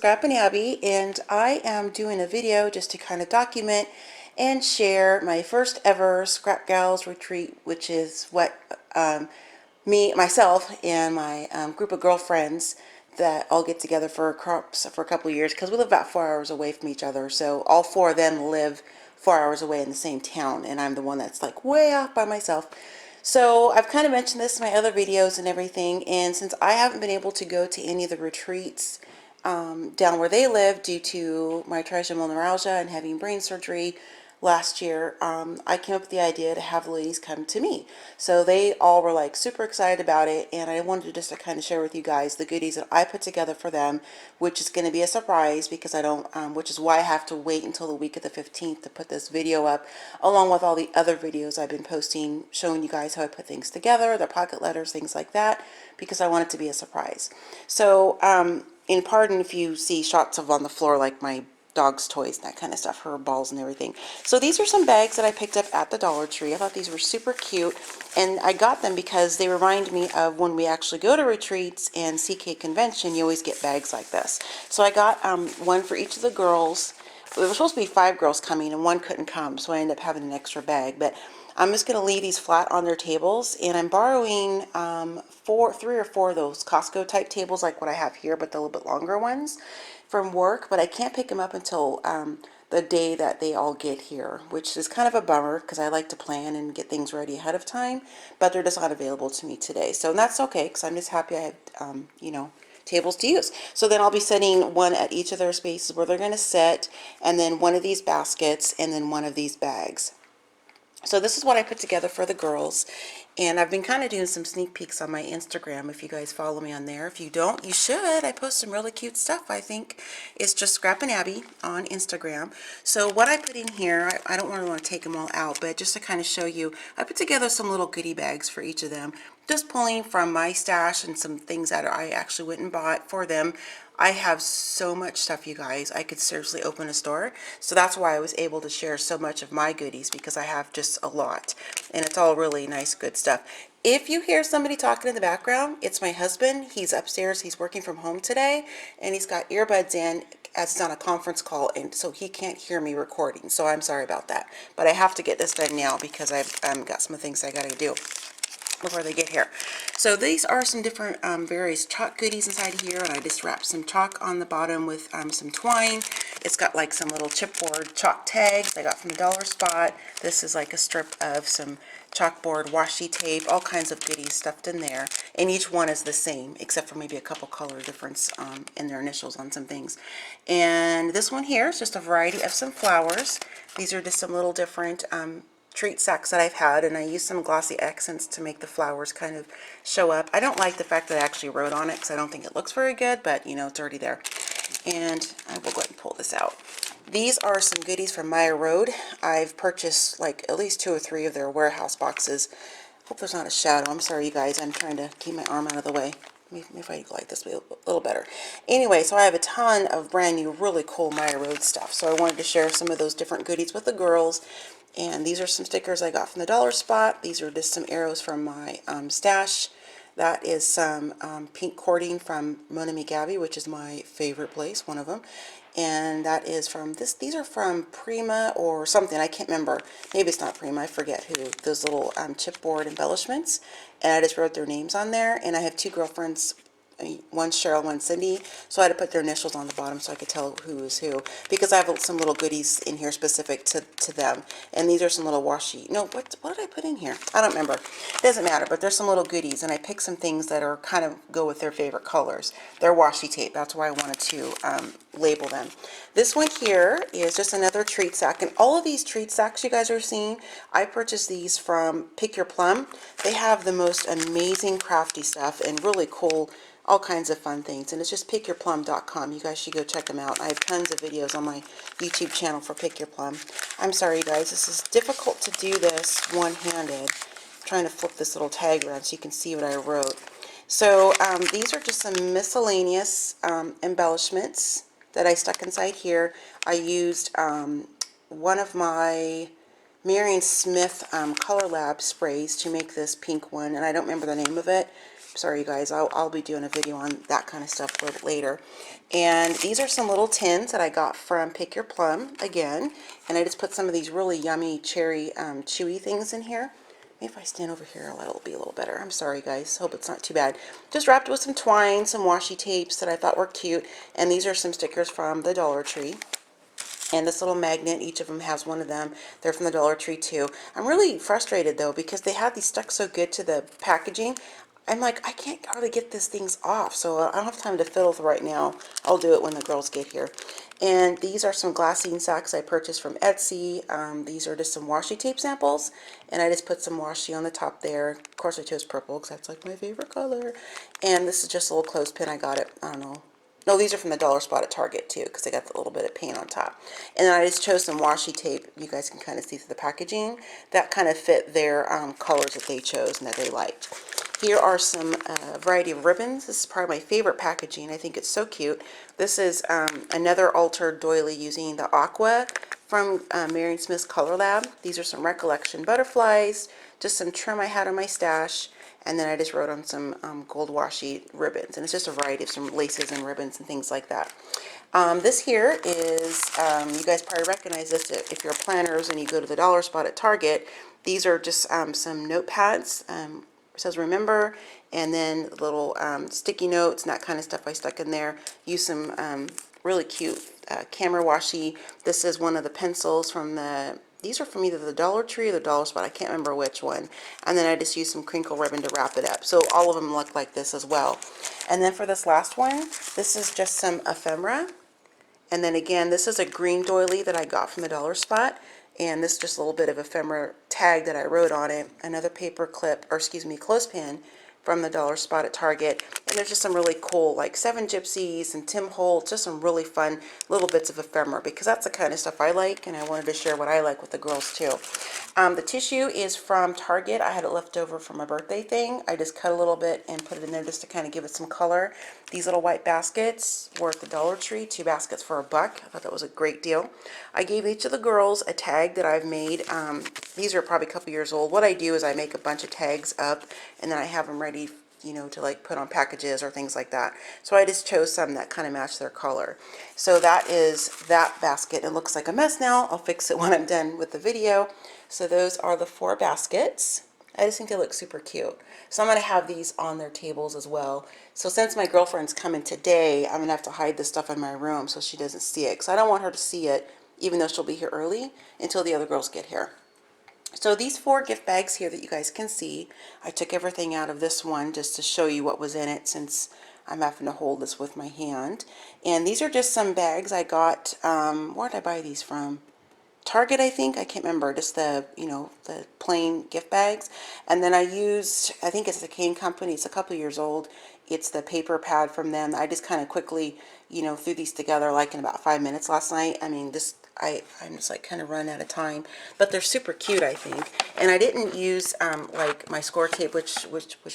Scrap and Abby, and I am doing a video just to kind of document and share my first ever Scrap Gals retreat, which is what myself, and my group of girlfriends that all get together for a couple of years because we live about 4 hours away from each other. So all four of them live 4 hours away in the same town, and I'm the one that's like way off by myself. So I've kind of mentioned this in my other videos and everything, and since I haven't been able to go to any of the retreats down where they live due to my trigeminal neuralgia and having brain surgery last year, I came up with the idea to have the ladies come to me. So they all were like super excited about it, and I wanted to just to kind of share with you guys the goodies that I put together for them, which is going to be a surprise because I don't, which is why I have to wait until the week of the 15th to put this video up, along with all the other videos I've been posting showing you guys how I put things together, their pocket letters, things like that, because I want it to be a surprise. So, and pardon if you see shots of on the floor like my dog's toys and that kind of stuff, her balls and everything. So these are some bags that I picked up at the Dollar Tree. I thought these were super cute, and I got them because they remind me of when we actually go to retreats and CK convention, you always get bags like this. So I got one for each of the girls. There were supposed to be 5 girls coming and one couldn't come, so I ended up having an extra bag. But I'm just going to leave these flat on their tables, and I'm borrowing 3 or 4 of those Costco type tables like what I have here, but the little bit longer ones from work, but I can't pick them up until the day that they all get here, which is kind of a bummer because I like to plan and get things ready ahead of time, but they're just not available to me today. So that's okay because I'm just happy I have, tables to use. So then I'll be setting one at each of their spaces where they're going to sit, and then one of these baskets, and then one of these bags. So this is what I put together for the girls, and I've been kind of doing some sneak peeks on my Instagram if you guys follow me on there. If you don't, you should. I post some really cute stuff, I think. It's just Scrap and Abby on Instagram. So what I put in here, I don't really want to take them all out, but just to kind of show you, I put together some little goodie bags for each of them, just pulling from my stash and some things that I actually went and bought for them. I have so much stuff, you guys. I could seriously open a store. So that's why I was able to share so much of my goodies, because I have just a lot. And it's all really nice, good stuff. If you hear somebody talking in the background, it's my husband. He's upstairs. He's working from home today, and he's got earbuds in as he's on a conference call, and so he can't hear me recording. So I'm sorry about that. But I have to get this done now because I've got some things I got to do before they get here. So these are some different various chalk goodies inside here, and I just wrapped some chalk on the bottom with some twine. It's got like some little chipboard chalk tags I got from the dollar spot. This is like a strip of some chalkboard washi tape, all kinds of goodies stuffed in there, and each one is the same except for maybe a couple color difference in their initials on some things. And this one here is just a variety of some flowers. These are just some little different treat sacks that I've had, and I used some glossy accents to make the flowers kind of show up. I don't like the fact that I actually wrote on it because I don't think it looks very good, but you know, it's already there. And I will go ahead and pull this out. These are some goodies from Maya Road. I've purchased like at least 2 or 3 of their warehouse boxes. Hope there's not a shadow. I'm sorry, you guys. I'm trying to keep my arm out of the way. Maybe if I go like this, it'll be a little better. Anyway, so I have a ton of brand new, really cool Maya Road stuff. So I wanted to share some of those different goodies with the girls. And these are some stickers I got from the dollar spot. These are just some arrows from my stash. That is some pink cording from Mona Mi Gabby, which is my favorite place, one of them. And that is from this. These are from Prima or something. I can't remember. Maybe it's not Prima. I forget who. Those little chipboard embellishments. And I just wrote their names on there. And I have 2 girlfriends. One's Cheryl, one's Cindy, so I had to put their initials on the bottom so I could tell who is who, because I have some little goodies in here specific to them. And these are some little washi. No, what did I put in here? I don't remember. It doesn't matter, but there's some little goodies, and I picked some things that are kind of go with their favorite colors. They're washi tape. That's why I wanted to label them. This one here is just another treat sack, and all of these treat sacks you guys are seeing, I purchased these from Pick Your Plum. They have the most amazing crafty stuff and really cool, all kinds of fun things, and it's just pickyourplum.com. You guys should go check them out. I have tons of videos on my YouTube channel for Pick Your Plum. I'm sorry, you guys, this is difficult to do this one-handed. I'm trying to flip this little tag around so you can see what I wrote. So these are just some miscellaneous embellishments that I stuck inside here. I used one of my Marion Smith Color Lab sprays to make this pink one, and I don't remember the name of it. sorry you guys, I'll be doing a video on that kind of stuff a little later. And these are some little tins that I got from Pick Your Plum again, and I just put some of these really yummy cherry chewy things in here. Maybe if I stand over here, it'll be a little better. I'm sorry guys, hope it's not too bad. Just wrapped it with some twine, some washi tapes that I thought were cute, and these are some stickers from the Dollar Tree. And this little magnet, each of them has one of them. They're from the Dollar Tree too. I'm really frustrated though because they had these stuck so good to the packaging. I'm like, I can't hardly get these things off, so I don't have time to fiddle with it right now. I'll do it when the girls get here. And these are some glassine sacks I purchased from Etsy. These are just some washi tape samples, and I just put some washi on the top there. Of course I chose purple because that's like my favorite color. And this is just a little clothespin. I got it, I don't know. No, these are from the dollar spot at Target too, because they got the little bit of paint on top. And then I just chose some washi tape. You guys can kind of see through the packaging. That kind of fit their colors that they chose and that they liked. Here are some variety of ribbons. This is probably my favorite packaging. I think it's so cute. This is another altered doily using the aqua from Marion Smith's Color Lab. These are some Recollection butterflies, just some trim I had on my stash. And then I just wrote on some gold washi ribbons. And it's just a variety of some laces and ribbons and things like that. This here is, you guys probably recognize this if you're planners and you go to the dollar spot at Target. These are just some notepads. It says remember, and then little sticky notes and that kind of stuff I stuck in there. Use some really cute camera washi. This is one of the pencils from these are from either the Dollar Tree or the Dollar Spot. I can't remember which one. And then I just used some crinkle ribbon to wrap it up. So all of them look like this as well. And then for this last one, this is just some ephemera. And then again, this is a green doily that I got from the Dollar Spot. And this is just a little bit of ephemera tag that I wrote on it. Another paper clip, or excuse me, clothespin from the Dollar Spot at Target. And there's just some really cool, like Seven Gypsies and Tim Holtz, just some really fun little bits of ephemera, because that's the kind of stuff I like, and I wanted to share what I like with the girls too. The tissue is from Target. I had it left over from my birthday thing. I just cut a little bit and put it in there just to kind of give it some color. These little white baskets were at the Dollar Tree, 2 baskets for $1. I thought that was a great deal. I gave each of the girls a tag that I've made. These are probably a couple years old. What I do is I make a bunch of tags up, and then I have them ready, you know, to like put on packages or things like that. So I just chose some that kind of match their color. So that is that basket. It looks like a mess now. I'll fix it when I'm done with the video. So those are the 4 baskets. I just think they look super cute. So I'm going to have these on their tables as well. So since my girlfriend's coming today, I'm going to have to hide this stuff in my room so she doesn't see it. Because I don't want her to see it, even though she'll be here early, until the other girls get here. So these 4 gift bags here that you guys can see, I took everything out of this one just to show you what was in it, since I'm having to hold this with my hand. And these are just some bags I got, where did I buy these from? Target, I think. I can't remember. Just the, you know, the plain gift bags. And then I used, I think it's the Kane Company. It's a couple years old. It's the paper pad from them. I just kind of quickly, you know, threw these together like in about 5 minutes last night. I mean, this, I'm just like kind of run out of time. But they're super cute, I think. And I didn't use like my score tape, which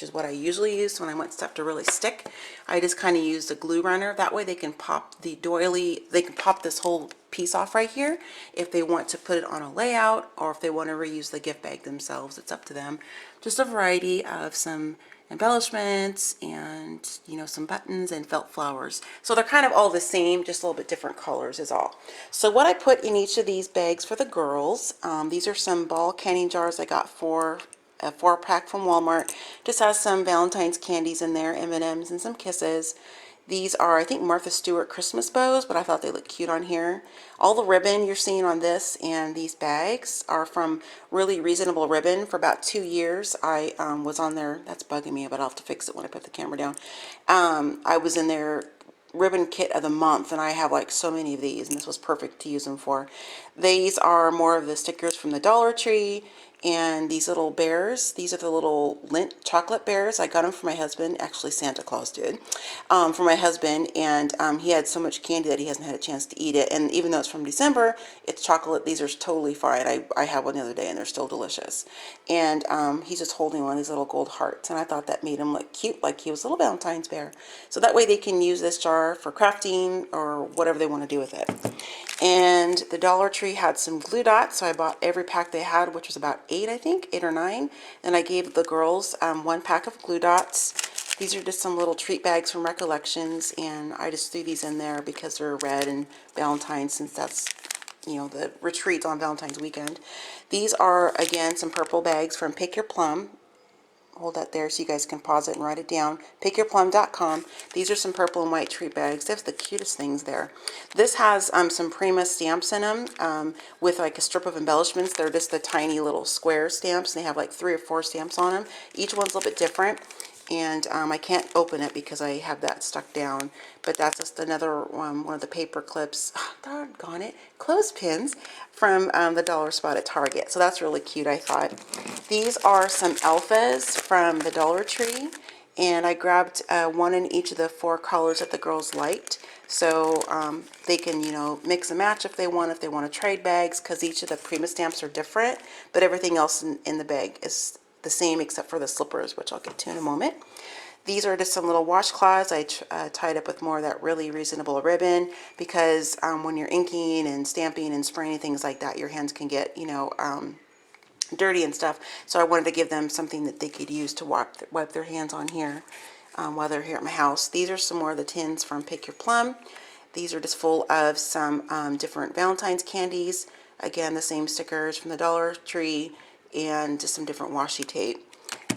is what I usually use when I want stuff to really stick. I just kind of used a glue runner. That way they can pop the doily, they can pop this whole piece off right here if they want to put it on a layout, or if they want to reuse the gift bag themselves. It's up to them. Just a variety of some embellishments and, you know, some buttons and felt flowers. So they're kind of all the same, just a little bit different colors is all. So what I put in each of these bags for the girls, these are some ball canning jars I got for a 4-pack from Walmart. Just has some Valentine's candies in there, M&Ms and some kisses. These are, I think, Martha Stewart Christmas bows, but I thought they looked cute on here. All the ribbon you're seeing on this and these bags are from Really Reasonable Ribbon. For about 2 years, I was on their, that's bugging me, but I'll have to fix it when I put the camera down. I was in their ribbon kit of the month, and I have like so many of these, and this was perfect to use them for. These are more of the stickers from the Dollar Tree. And these little bears, these are the little Lindt chocolate bears. I got them for my husband. Actually, Santa Claus did, for my husband. And he had so much candy that he hasn't had a chance to eat it. And even though it's from December, it's chocolate. These are totally fine. I had one the other day, and they're still delicious. And he's just holding one of these little gold hearts. And I thought that made him look cute, like he was a little Valentine's bear. So that way they can use this jar for crafting or whatever they want to do with it. And the Dollar Tree had some glue dots, so I bought every pack they had, which was about 8, I think, 8 or 9. And I gave the girls 1 pack of glue dots. These are just some little treat bags from Recollections, and I just threw these in there because they're red and Valentine's, since that's, you know, the retreat on Valentine's weekend. These are, again, some purple bags from Pick Your Plum. Hold that there so you guys can pause it and write it down. PickYourPlum.com. These are some purple and white treat bags. They have the cutest things there. This has some Prima stamps in them with like a strip of embellishments. They're just the tiny little square stamps. They have like 3 or 4 stamps on them. Each one's a little bit different. And I can't open it because I have that stuck down. But that's just another one of the paper clips. Oh, doggone it. Clothespins from the dollar spot at Target. So that's really cute, I thought. These are some alphas from the Dollar Tree. And I grabbed one in each of the 4 colors that the girls liked. So they can, you know, mix and match if they want to trade bags, because each of the Prima stamps are different. But everything else in the bag is the same except for the slippers, which I'll get to in a moment. These are just some little washcloths I tied up with more of that really reasonable ribbon, because when you're inking and stamping and spraying things like that, your hands can get, you know, dirty and stuff. So I wanted to give them something that they could use to wipe their hands on here while they're here at my house. These are some more of the tins from Pick Your Plum. These are just full of some different Valentine's candies. Again, the same stickers from the Dollar Tree, and just some different washi tape.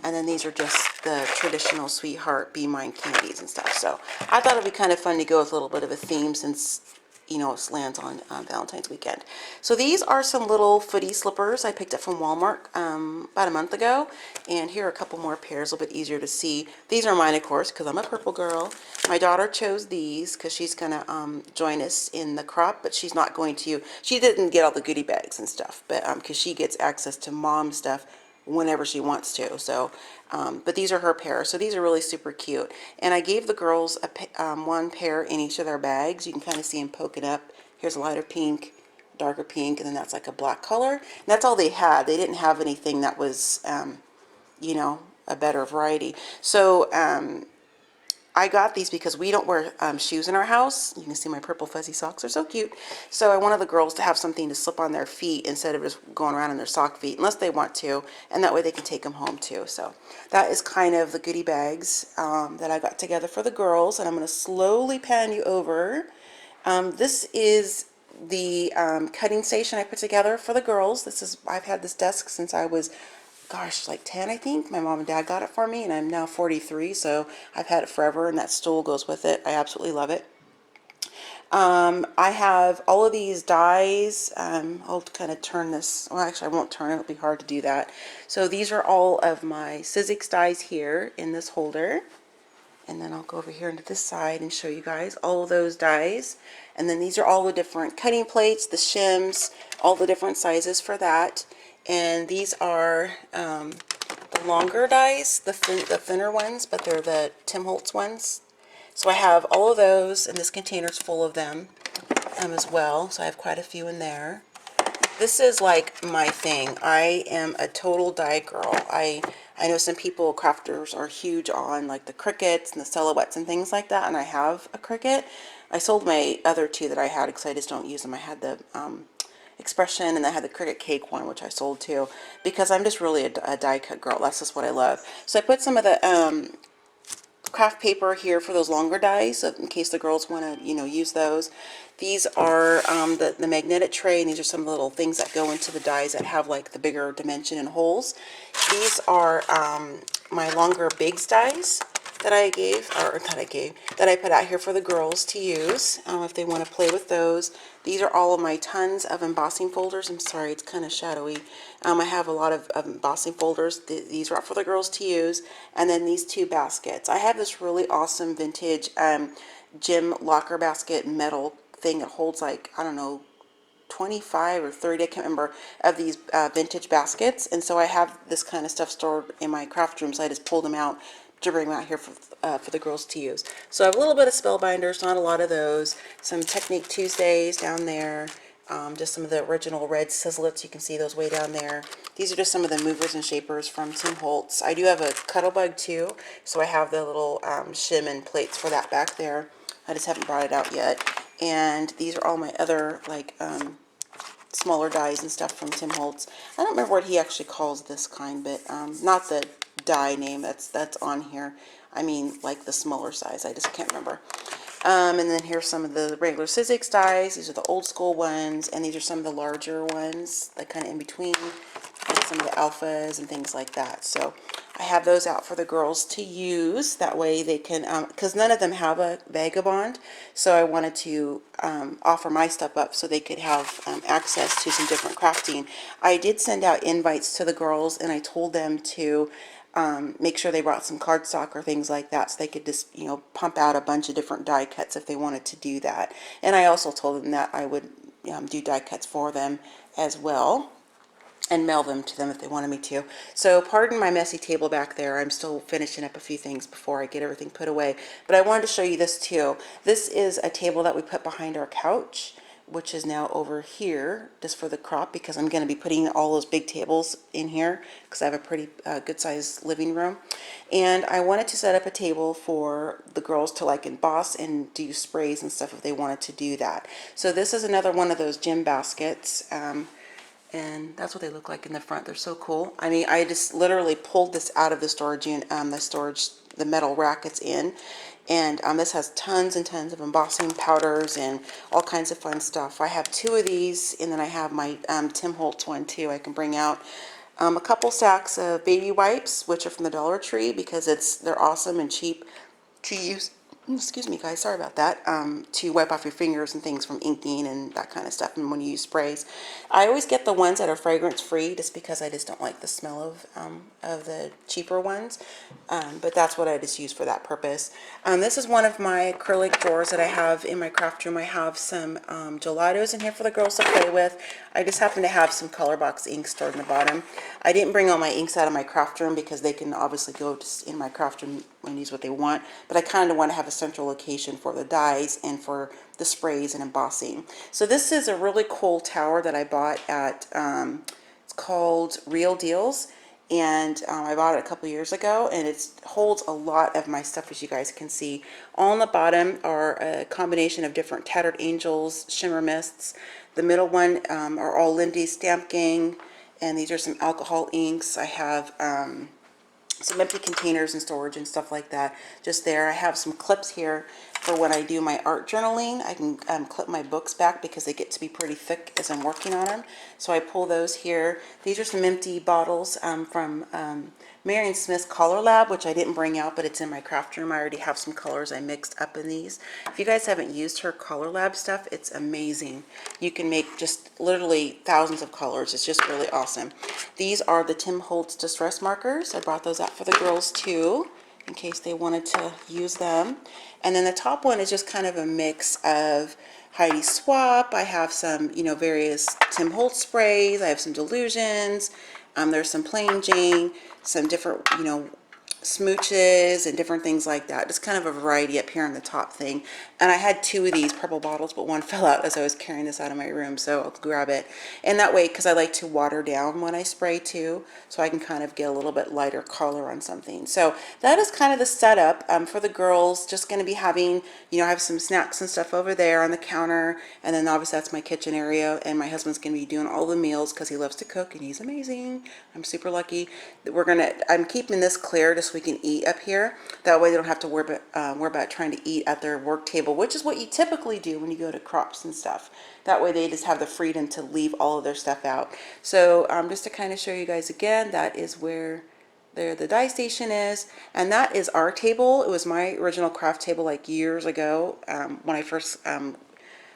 And then these are just the traditional Sweetheart, Be Mine candies and stuff. So I thought it'd be kind of fun to go with a little bit of a theme, since, you know, it lands on Valentine's weekend. So these are some little footy slippers I picked up from Walmart about a month ago. And here are a couple more pairs, a little bit easier to see. These are mine, of course, because I'm a purple girl. My daughter chose these because she's going to join us in the crop, but she's not going to. She didn't get all the goodie bags and stuff, but because she gets access to mom stuff whenever she wants to. So, but these are her pair. So these are really super cute. And I gave the girls one pair in each of their bags. You can kind of see them poking up. Here's a lighter pink, darker pink, and then that's like a black color. And that's all they had. They didn't have anything that was, you know, a better variety. So I got these because we don't wear shoes in our house. You can see my purple fuzzy socks are so cute. So I wanted the girls to have something to slip on their feet instead of just going around in their sock feet, unless they want to, and that way they can take them home too. So that is kind of the goodie bags that I got together for the girls, and I'm going to slowly pan you over. This is the cutting station I put together for the girls. I've had this desk since I was, gosh, like 10, I think. My mom and dad got it for me, and I'm now 43, so I've had it forever, and that stool goes with it. I absolutely love it. I have all of these dies. I'll kind of turn this. Well, actually, I won't turn it. It'll be hard to do that. So these are all of my Sizzix dies here in this holder. And then I'll go over here into this side and show you guys all of those dies. And then these are all the different cutting plates, the shims, all the different sizes for that. And these are the longer dies, the thinner ones, but they're the Tim Holtz ones. So I have all of those, and this container's full of them as well. So I have quite a few in there. This is like my thing. I am a total die girl. I know some people, crafters, are huge on like the crickets and the silhouettes and things like that, and I have a cricket. I sold my other 2 that I had because I just don't use them. I had the Expression, and I had the cricket cake one, which I sold too, because I'm just really a die cut girl. That's just what I love. So I put some of the craft paper here for those longer dies, so in case the girls want to, you know, use those. These are the magnetic tray, and these are some of the little things that go into the dies that have like the bigger dimension and holes. These are my longer bigs dies that I put out here for the girls to use if they want to play with those. These are all of my tons of embossing folders. I'm sorry, it's kind of shadowy. I have a lot of embossing folders. These are out for the girls to use. And then these 2 baskets. I have this really awesome vintage gym locker basket metal thing that holds like, I don't know, 25 or 30, I can't remember, of these vintage baskets. And so I have this kind of stuff stored in my craft room, so I just pulled them out to bring them out here for the girls to use. So I have a little bit of Spellbinders, not a lot of those. Some Technique Tuesdays down there. Just some of the original red sizzlets. You can see those way down there. These are just some of the movers and shapers from Tim Holtz. I do have a Cuttlebug too, so I have the little shim and plates for that back there. I just haven't brought it out yet. And these are all my other like smaller dies and stuff from Tim Holtz. I don't remember what he actually calls this kind, but not the die name that's on here. I mean, like the smaller size. I just can't remember. And then here's some of the regular Sizzix dies. These are the old school ones, and these are some of the larger ones, like kind of in between, like some of the alphas and things like that. So I have those out for the girls to use. That way they can, because none of them have a vagabond, so I wanted to offer my stuff up so they could have access to some different crafting. I did send out invites to the girls, and I told them to make sure they brought some cardstock or things like that so they could just, you know, pump out a bunch of different die cuts if they wanted to do that. And I also told them that I would do die cuts for them as well and mail them to them if they wanted me to. So pardon my messy table back there. I'm still finishing up a few things before I get everything put away. But I wanted to show you this too. This is a table that we put behind our couch, which is now over here just for the crop, because I'm going to be putting all those big tables in here because I have a pretty good sized living room. And I wanted to set up a table for the girls to like emboss and do sprays and stuff if they wanted to do that. So this is another one of those gym baskets. And that's what they look like in the front. They're so cool. I mean, I just literally pulled this out of the storage unit, the metal rack it's in. And this has tons and tons of embossing powders and all kinds of fun stuff. I have 2 of these, and then I have my Tim Holtz one too. I can bring out a couple sacks of baby wipes, which are from the Dollar Tree, because they're awesome and cheap to use. Excuse me, guys, sorry about that. To wipe off your fingers and things from inking and that kind of stuff, and when you use sprays. I always get the ones that are fragrance free just because I just don't like the smell of the cheaper ones, but that's what I just use for that purpose. This is one of my acrylic drawers that I have in my craft room. I have some gelatos in here for the girls to play with. I just happen to have some color box ink stored in the bottom. I didn't bring all my inks out of my craft room because they can obviously go just in my craft room and use what they want, but I kind of want to have a central location for the dyes and for the sprays and embossing. So this is a really cool tower that I bought at, it's called Real Deals, and I bought it a couple years ago, and it holds a lot of my stuff, as you guys can see. All on the bottom are a combination of different Tattered Angels shimmer mists. The middle one are all Lindy's Stamp Gang, and these are some alcohol inks. I have some empty containers and storage and stuff like that just there. I have some clips here for when I do my art journaling. I can clip my books back because they get to be pretty thick as I'm working on them. So I pull those here. These are some empty bottles from Marion Smith's Color Lab, which I didn't bring out, but it's in my craft room. I already have some colors I mixed up in these. If you guys haven't used her Color Lab stuff, it's amazing. You can make just literally thousands of colors. It's just really awesome. These are the Tim Holtz Distress Markers. I brought those out for the girls too, in case they wanted to use them. And then the top one is just kind of a mix of Heidi Swap. I have some, various Tim Holtz sprays. I have some Delusions. There's some Plain Jane, some different, smooches and different things like that. Just kind of a variety up here on the top thing. And I had 2 of these purple bottles, but one fell out as I was carrying this out of my room, so I'll grab it. And that way, because I like to water down when I spray too, so I can kind of get a little bit lighter color on something. So that is kind of the setup for the girls. Just going to be having, I have some snacks and stuff over there on the counter, and then obviously that's my kitchen area, and my husband's going to be doing all the meals because he loves to cook and he's amazing. I'm super lucky. I'm keeping this clear just so we can eat up here. That way they don't have to worry about trying to eat at their work table, which is what you typically do when you go to crops and stuff. That way they just have the freedom to leave all of their stuff out. So just to kind of show you guys again, that is where the dye station is, and that is our table. It was my original craft table like years ago when I first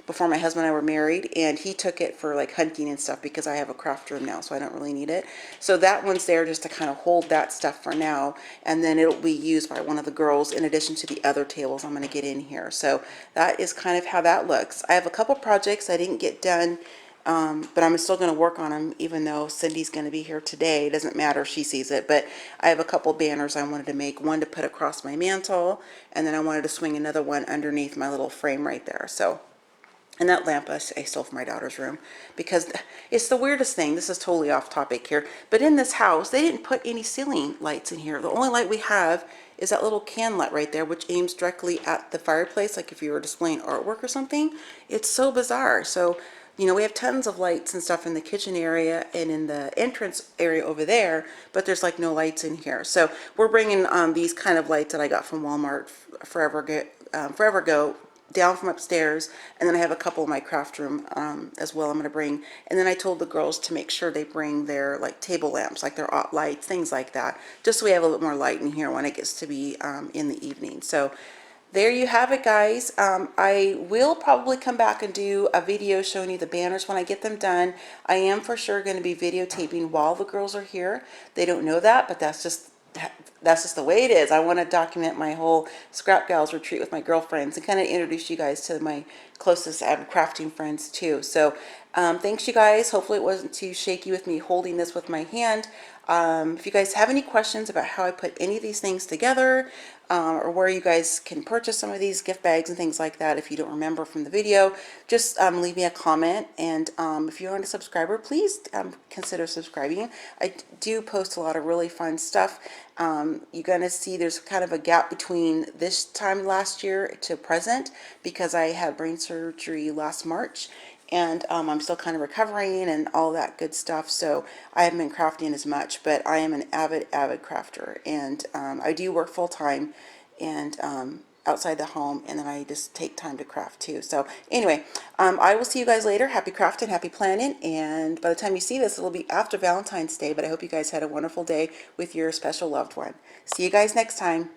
before my husband and I were married, and he took it for like hunting and stuff because I have a craft room now, so I don't really need it. So that one's there just to kind of hold that stuff for now, and then it'll be used by one of the girls in addition to the other tables I'm going to get in here. So that is kind of how that looks. I have a couple projects I didn't get done, but I'm still going to work on them even though Cindy's going to be here today. It doesn't matter if she sees it, but I have a couple banners I wanted to make, one to put across my mantle, and then I wanted to swing another one underneath my little frame right there. So, and that lamp I stole from my daughter's room because it's the weirdest thing. This is totally off topic here, but in this house they didn't put any ceiling lights in here. The only light we have is that little can light right there, which aims directly at the fireplace, like if you were displaying artwork or something. It's so bizarre. So you know, we have tons of lights and stuff in the kitchen area and in the entrance area over there, but there's like no lights in here. So we're bringing these kind of lights that I got from Walmart forever ago down from upstairs, and then I have a couple in my craft room as well I'm going to bring. And then I told the girls to make sure they bring their like table lamps, like their OT lights, things like that, just so we have a little bit more light in here when it gets to be in the evening. So there you have it, guys. I will probably come back and do a video showing you the banners when I get them done. I am for sure going to be videotaping while the girls are here. They don't know that, but that's just the way it is. I want to document my whole Scrap Gals retreat with my girlfriends and kind of introduce you guys to my closest crafting friends too. So thanks, you guys. Hopefully it wasn't too shaky with me holding this with my hand. If you guys have any questions about how I put any of these things together, or where you guys can purchase some of these gift bags and things like that, if you don't remember from the video, just leave me a comment. And if you aren't a subscriber, please consider subscribing. I do post a lot of really fun stuff. You're going to see there's kind of a gap between this time last year to present because I had brain surgery last March, and I'm still kind of recovering and all that good stuff, so I haven't been crafting as much, but I am an avid crafter, and I do work full-time and outside the home, and then I just take time to craft too. So anyway, I will see you guys later. Happy crafting, happy planning, and by the time you see this, it'll be after Valentine's Day, but I hope you guys had a wonderful day with your special loved one. See you guys next time.